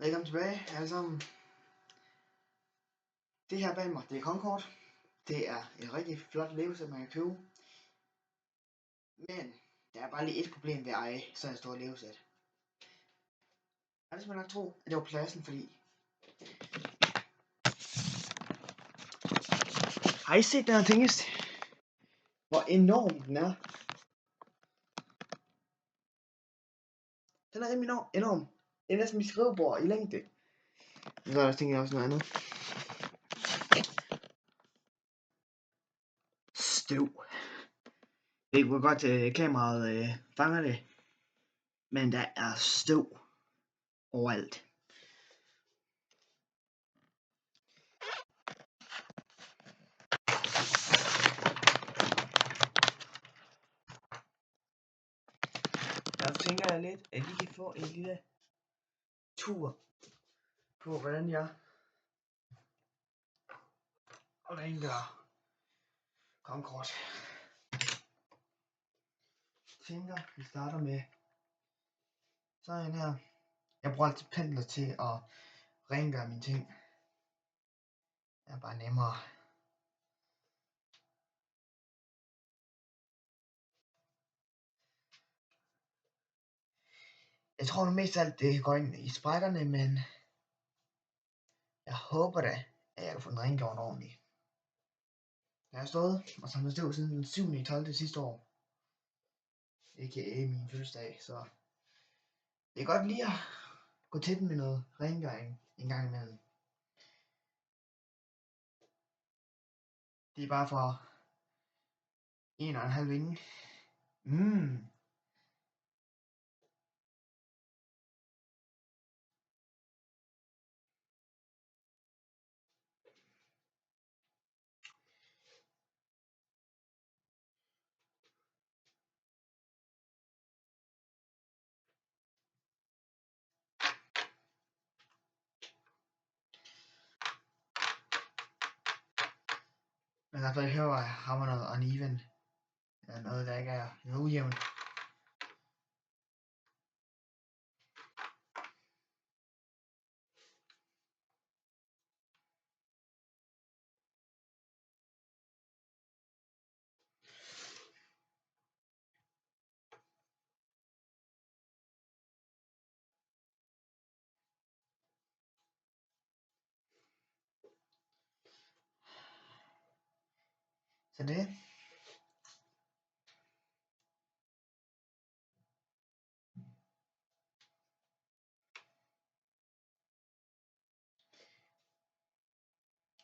Velkommen tilbage alle sammen. Det her bag mig, det er Concorde. Det er et rigtig flot levesæt, man kan købe. Men der er bare lige et problem ved at eje sådan et stort levesæt. Og det skal man nok tro, at det var pladsen, fordi... Har I set den her tingest? Hvor enorm den er. Den er rimelig enorm. Det er næsten mit skrivebord i længde. Så er der tænker jeg også noget andet. Støv. Det kunne godt kameraet fanger det. Men der er støv overalt. Der tænker jeg lidt, at I kan få en lille tur på, hvordan jeg rengør Concorde. Jeg tænker, vi starter med sådan en her. Jeg bruger altid pendler til at rengøre mine ting. Det er bare nemmere. Jeg tror nu mest alt det går ind i sprækkerne, men jeg håber da, at jeg kan få den rengjort ordentligt. Jeg har stået og samlet støv siden den 7.12. sidste år. A.k.a. min fødselsdag, så det er godt lige at gå til den med noget rengøring en gang imellem. Det er bare for 1,5 vinge. Men i hvert fald hører jeg har noget uneven. Eller noget der ikke er noget ujævnt. Så det.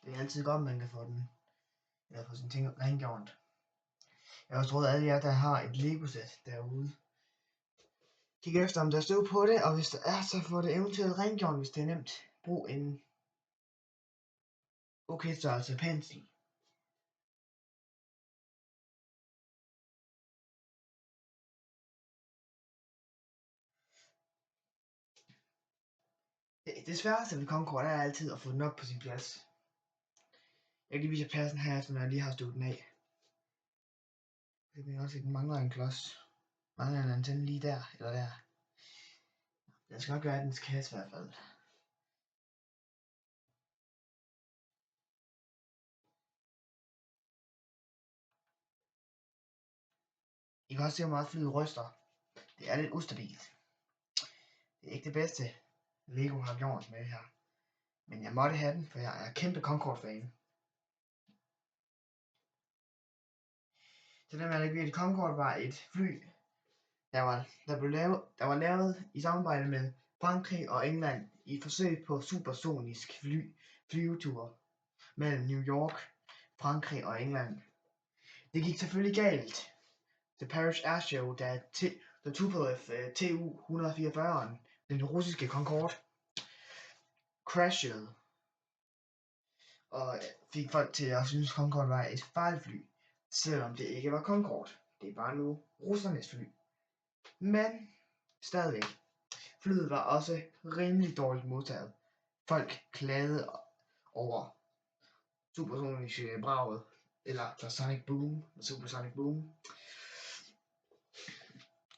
Det er altid godt, man kan få den, eller få sine ting rengjort. Jeg har også troet, at alle jer, der har et Lego-sæt derude, kig efter, om der er støv på det, og hvis der er, så får det eventuelt rengjort, hvis det er nemt. Brug en okay størrelse pensel. Det sværeste ved Concorde er altid at få den op på sin plads. Jeg kan lige vise pladsen her, så når jeg lige har støvet den af. Det kan også se, at den mangler en klods. Mangler en antenne lige der, eller der. Den skal nok gøre dens kasse i hvert fald. I kan også se, hvor meget flyet ryster. Det er lidt ustabilt. Det er ikke det bedste, Lego har gjort med det her. Men jeg måtte have den, for jeg er kæmpe Concorde-fan. Så det med at lægge Concorde var et fly, der var lavet i samarbejde med Frankrig og England i et forsøg på supersonisk flyvetur mellem New York, Frankrig og England. Det gik selvfølgelig galt. The Paris Air Show, da Tupolev Tu-144'eren, den russiske Concorde, crashede og fik folk til at synes, Concorde var et fejlfly, selvom det ikke var Concorde. Det var nu russernes fly. Men stadigvæk, flyet var også rimelig dårligt modtaget. Folk klagede over supersonisk braget, eller Sonic Boom, Supersonic Boom.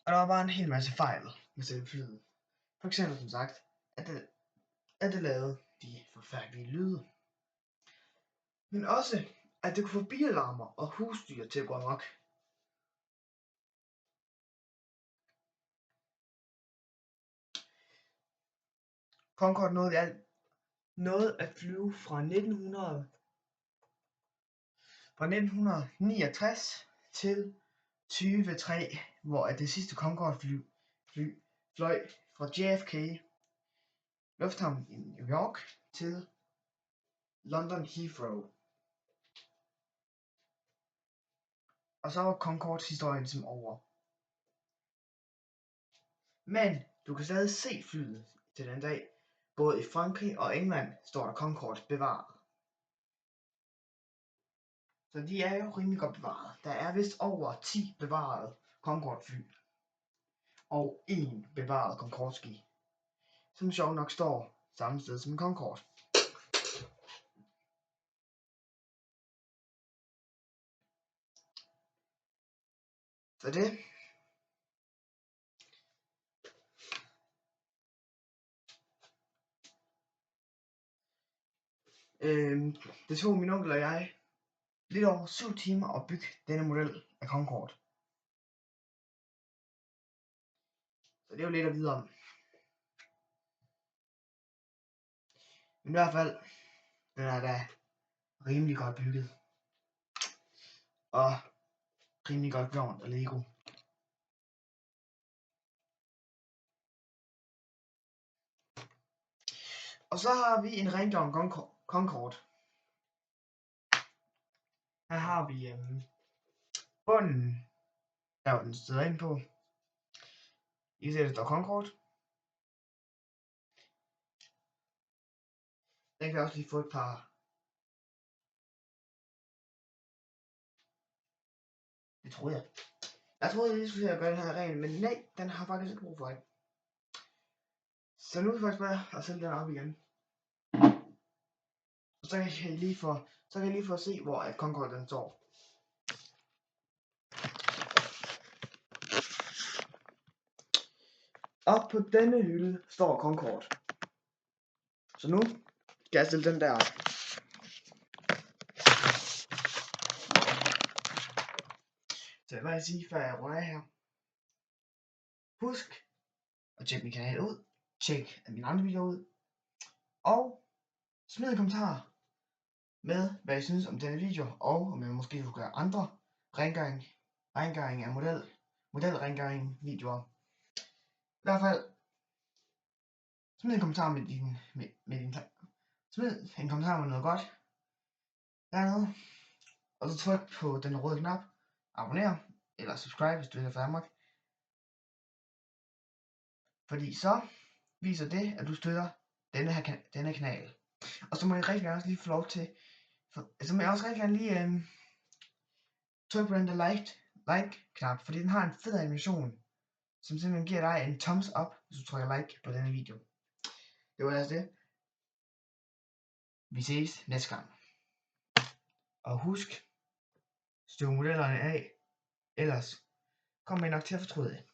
Og der var bare en hel masse fejl med selve flyet. For eksempel som sagt, at at det lavede de forfærdelige lyde. Men også, at det kunne få bilalarmer og husdyr til at gå amok. Concorde nåede at flyve fra 1969 til 2003, hvor det sidste Concorde fly fløj fra JFK Lufthavn i New York til London Heathrow. Og så var Concordes historie ligesom over. Men du kan stadig se flyet til den dag. Både i Frankrig og England står der Concorde bevaret. Så de er jo rimelig godt bevaret. Der er vist over 10 bevarede Concorde fly. Og 1 bevaret Concorde ski. Som sjovt nok står samme sted som en Concorde. Så det. Det tog min onkel og jeg lidt over 7 timer at bygge denne model af Concorde. Så det er jo lidt at vide om. Men i hvert fald, den er da rimelig godt bygget. Og rimelig godt gjort af Lego. Og så har vi en rengjort Concorde. Her har vi bunden, der den støder ind på. I kan se, der står Concorde. Den kan også lige få et par. Det troede jeg. Jeg troede, jeg lige skulle gøre den her ren, men nej, den har faktisk ikke brug for det. Så nu er det faktisk bare at sætte den op igen. Og så kan jeg lige få at se, hvor at Concorde den står. Op på denne hylde står Concorde. Så nu skal jeg stille den der op. Så hvad jeg sige, før jeg runder af her. Husk at tjekke min kanal ud. Tjek mine andre videoer ud. Og smid en kommentar med, hvad I synes om denne video, og om jeg måske kunne gøre andre rengøring af modelrengøring videoer. I hvert fald, smid en kommentar smid en kommentar med noget godt dernede, og så tryk på den røde knap, abonner, eller subscribe, hvis du er fra Danmark. Fordi så viser det, at du støtter denne kanal. Og så må jeg rigtig gerne også lige få lov til, så må jeg også rigtig gerne lige trykke på den der like-knap, fordi den har en fed animation, som simpelthen giver dig en thumbs up, hvis du trykker like på denne video. Det var altså det. Vi ses næste gang. Og husk, støv modellerne af, ellers kommer I nok til at fortryde det.